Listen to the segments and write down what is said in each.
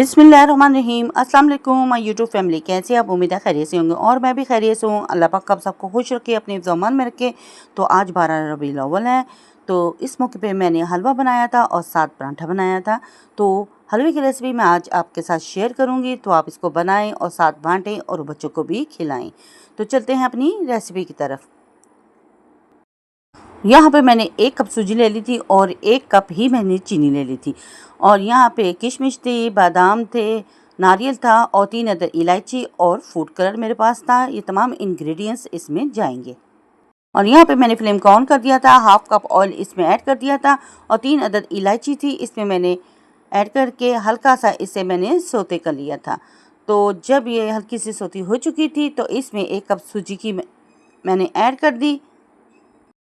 बिस्मिल्लाहिर्रहमानिर्रहीम। अस्सलाम वालेकुम माय यूट्यूब फैमिली, कैसे आप? उम्मीद है खैरियत से होंगे और मैं भी खैरियत से हूँ। अल्लाह पाक आप सबको खुश रखे, अपने ज़मान में रखे। तो आज 12 रबीउल अव्वल है, तो इस मौके पे मैंने हलवा बनाया था और साथ पराठा बनाया था। तो हलवे की रेसिपी मैं आज आपके साथ शेयर करूँगी, तो आप इसको बनाएँ और साथ बाँटें और बच्चों को भी खिलाएँ। तो चलते हैं अपनी रेसिपी की तरफ। यहाँ पे मैंने 1 कप सूजी ले ली थी और 1 कप ही मैंने चीनी ले ली थी। और यहाँ पे किशमिश थी, बादाम थे, नारियल था और 3 अदद इलायची और फूड कलर मेरे पास था। ये तमाम इंग्रेडिएंट्स इसमें जाएंगे। और यहाँ पे मैंने फ्लेम को ऑन कर दिया था, हाफ कप ऑयल इसमें ऐड कर दिया था और 3 अदद इलायची थी इसमें मैंने ऐड करके हल्का सा इसे मैंने सोते कर लिया था। तो जब ये हल्की सी सोती हो चुकी थी तो इसमें 1 कप सूजी की मैंने ऐड कर दी।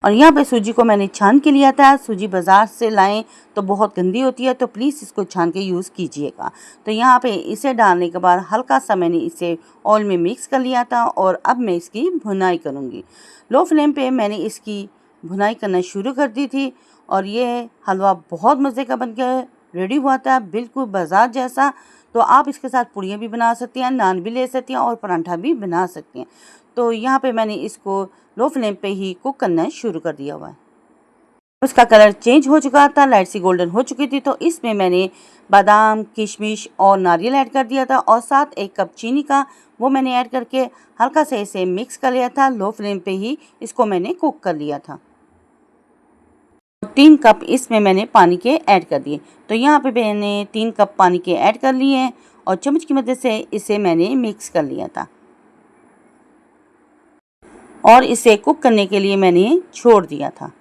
और यहाँ पे सूजी को मैंने छान के लिया था। सूजी बाज़ार से लाएं तो बहुत गंदी होती है, तो प्लीज़ इसको छान के यूज़ कीजिएगा। तो यहाँ पे इसे डालने के बाद हल्का सा मैंने इसे ऑयल में मिक्स कर लिया था और अब मैं इसकी भुनाई करूँगी। लो फ्लेम पे मैंने इसकी भुनाई करना शुरू कर दी थी और ये हलवा बहुत मज़े का बन के रेडी हुआ था, बिल्कुल बाज़ार जैसा। तो आप इसके साथ पूड़ियाँ भी बना सकती हैं, नान भी ले सकती हैं और पराठा भी बना सकती हैं। तो यहाँ पे मैंने इसको लो फ्लेम पे ही कुक करना शुरू कर दिया हुआ है। उसका कलर चेंज हो चुका था, लाइट सी गोल्डन हो चुकी थी। तो इसमें मैंने बादाम, किशमिश और नारियल ऐड कर दिया था और साथ 1 कप चीनी का वो मैंने ऐड करके हल्का से इसे मिक्स कर लिया था। लो फ्लेम पे ही इसको मैंने कुक कर लिया था। 3 कप इसमें मैंने पानी के ऐड कर दिए। तो यहाँ पे मैंने 3 कप पानी के ऐड कर लिए और चम्मच की मदद से इसे मैंने मिक्स कर लिया था और इसे कुक करने के लिए मैंने छोड़ दिया था।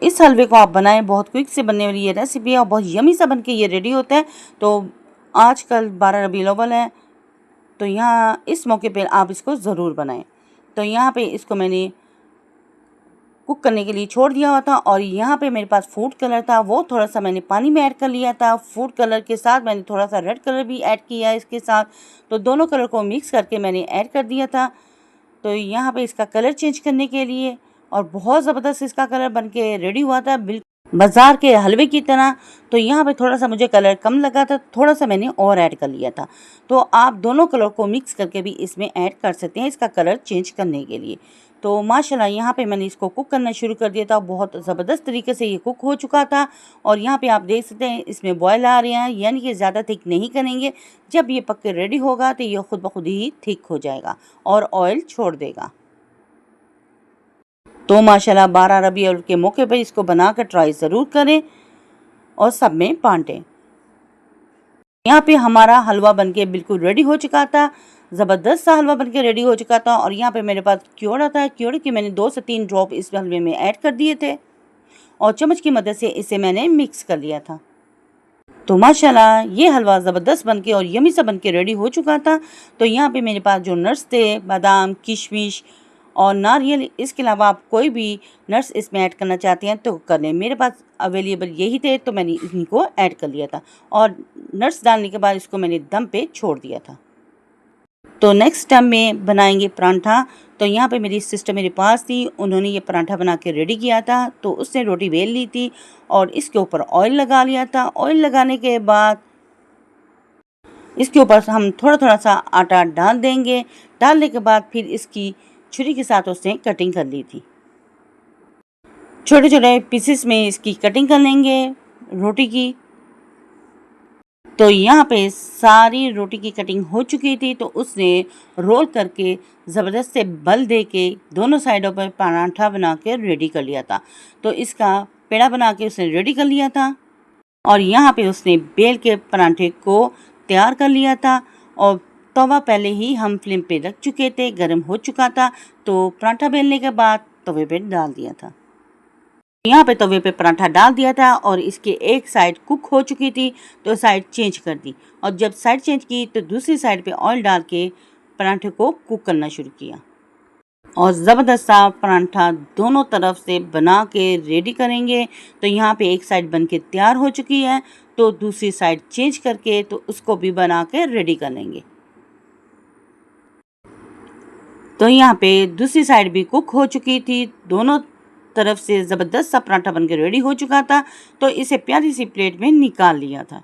इस हलवे को आप बनाएं, बहुत क्विक से बनने वाली ये रेसिपी है और बहुत यमी सा बनके ये रेडी होता है। तो आजकल 12 रबीउल अव्वल है, तो यहाँ इस मौके पे आप इसको ज़रूर बनाएं। तो यहाँ पे इसको मैंने कुक करने के लिए छोड़ दिया हुआ था और यहाँ पे मेरे पास फूड कलर था, वो थोड़ा सा मैंने पानी में ऐड कर लिया था। फूड कलर के साथ मैंने थोड़ा सा रेड कलर भी ऐड किया है इसके साथ। तो दोनों कलर को मिक्स करके मैंने ऐड कर दिया था। तो यहाँ पे इसका कलर चेंज करने के लिए और बहुत ज़बरदस्त इसका कलर बन के रेडी हुआ था, बिल्कुल बाज़ार के हलवे की तरह। तो यहाँ पे थोड़ा सा मुझे कलर कम लगा था, थोड़ा सा मैंने और ऐड कर लिया था। तो आप दोनों कलर को मिक्स करके भी इसमें ऐड कर सकते हैं इसका कलर चेंज करने के लिए। तो माशाल्लाह यहाँ पे मैंने इसको कुक करना शुरू कर दिया था। बहुत ज़बरदस्त तरीके से ये कुक हो चुका था और यहाँ पे आप देख सकते हैं इसमें बॉयल आ रहे हैं, यानी कि ज़्यादा थिक नहीं करेंगे। जब ये पक के रेडी होगा तो ये खुद ब खुद ही थिक हो जाएगा और ऑयल छोड़ देगा। तो माशाल्लाह 12 रबीउल के मौके पर इसको बनाकर ट्राई ज़रूर करें और सब में बांटें। यहाँ पे हमारा हलवा बनके बिल्कुल रेडी हो चुका था, ज़बरदस्त सा हलवा बनके रेडी हो चुका था। और यहाँ पे मेरे पास क्योड़ा था, क्योड़े के मैंने 2 से 3 ड्रॉप इस हलवे में ऐड कर दिए थे और चम्मच की मदद से इसे मैंने मिक्स कर लिया था। तो माशाल्लाह ये हलवा ज़बरदस्त बनके और यमी सा बनके रेडी हो चुका था। तो यहाँ पे मेरे पास जो नट्स थे, बादाम, किशमिश और नारियल, इसके अलावा आप कोई भी नट्स इसमें ऐड करना चाहते हैं तो कर लें। मेरे पास अवेलेबल यही थे तो मैंने इन्हीं को ऐड कर लिया था और नट्स डालने के बाद इसको मैंने दम पे छोड़ दिया था। तो नेक्स्ट टाइम में बनाएंगे पराठा। तो यहाँ पे मेरी सिस्टर मेरे पास थी, उन्होंने ये पराठा बना के रेडी किया था। तो उसने रोटी बेल ली थी और इसके ऊपर ऑयल लगा लिया था। ऑयल लगाने के बाद इसके ऊपर हम थोड़ा थोड़ा सा आटा डाल देंगे। डालने के बाद फिर इसकी छुरी के साथ उसने कटिंग कर ली थी। छोटे छोटे पीसेस में इसकी कटिंग कर लेंगे रोटी की। तो यहाँ पे सारी रोटी की कटिंग हो चुकी थी, तो उसने रोल करके ज़बरदस्त से बल दे के दोनों साइडों पर पराठा बना के रेडी कर लिया था। तो इसका पेड़ा बना के उसने रेडी कर लिया था और यहाँ पे उसने बेल के पराठे को तैयार कर लिया था और तवा पहले ही हम फ्लेम पे रख चुके थे, गर्म हो चुका था। तो पराठा बेलने के बाद तवे पे डाल दिया था। यहाँ पे तवे पे पराठा डाल दिया था और इसके एक साइड कुक हो चुकी थी तो साइड चेंज कर दी और जब साइड चेंज की तो दूसरी साइड पे ऑयल डाल के पराठे को कुक करना शुरू किया और ज़बरदस्त सा पराठा दोनों तरफ से बना के रेडी करेंगे। तो यहाँ पे एक साइड बन के तैयार हो चुकी है तो दूसरी साइड चेंज करके तो उसको भी बना के रेडी कर लेंगे। तो यहाँ पे दूसरी साइड भी कुक हो चुकी थी, दोनों तरफ से ज़बरदस्त सा पराठा बन के रेडी हो चुका था। तो इसे प्यारी सी प्लेट में निकाल लिया था।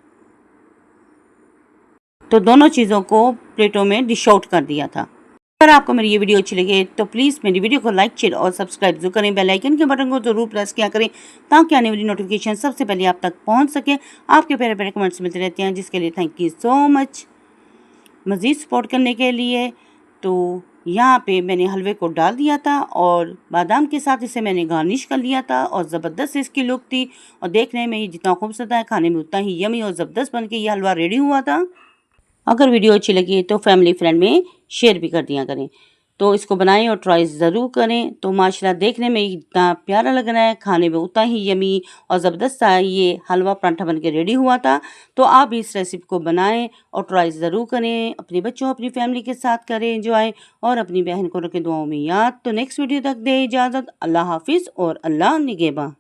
तो दोनों चीज़ों को प्लेटों में डिश आउट कर दिया था। अगर आपको मेरी ये वीडियो अच्छी लगे तो प्लीज़ मेरी वीडियो को लाइक, शेयर और सब्सक्राइब जरूर करें। बेल आइकन के बटन को जरूर प्रेस किया करें ताकि आने वाली नोटिफिकेशन सबसे पहले आप तक पहुंच सके। आपके प्यारे प्यारे कमेंट्स मिलते रहते हैं, जिसके लिए थैंक यू सो मच मज़ीद सपोर्ट करने के लिए। तो यहाँ पे मैंने हलवे को डाल दिया था और बादाम के साथ इसे मैंने गार्निश कर लिया था और ज़बरदस्त इसकी लुक थी और देखने में ये जितना खूबसूरत है खाने में उतना ही यमी और ज़बरदस्त बन के ये हलवा रेडी हुआ था। अगर वीडियो अच्छी लगी तो फैमिली फ्रेंड में शेयर भी कर दिया करें। तो इसको बनाएं और ट्राई ज़रूर करें। तो माशाल्लाह देखने में इतना प्यारा लग रहा है, खाने में उतना ही यमी और ज़बरदस्त सा ये हलवा पराठा बन के रेडी हुआ था। तो आप भी इस रेसिपी को बनाएं और ट्राई ज़रूर करें। अपने बच्चों अपनी फैमिली के साथ करें एंजॉय और अपनी बहन को रखें दुआओं में याद। तो नेक्स्ट वीडियो तक दे इजाज़त। अल्लाह हाफिज़ और अल्लाह निगहबान।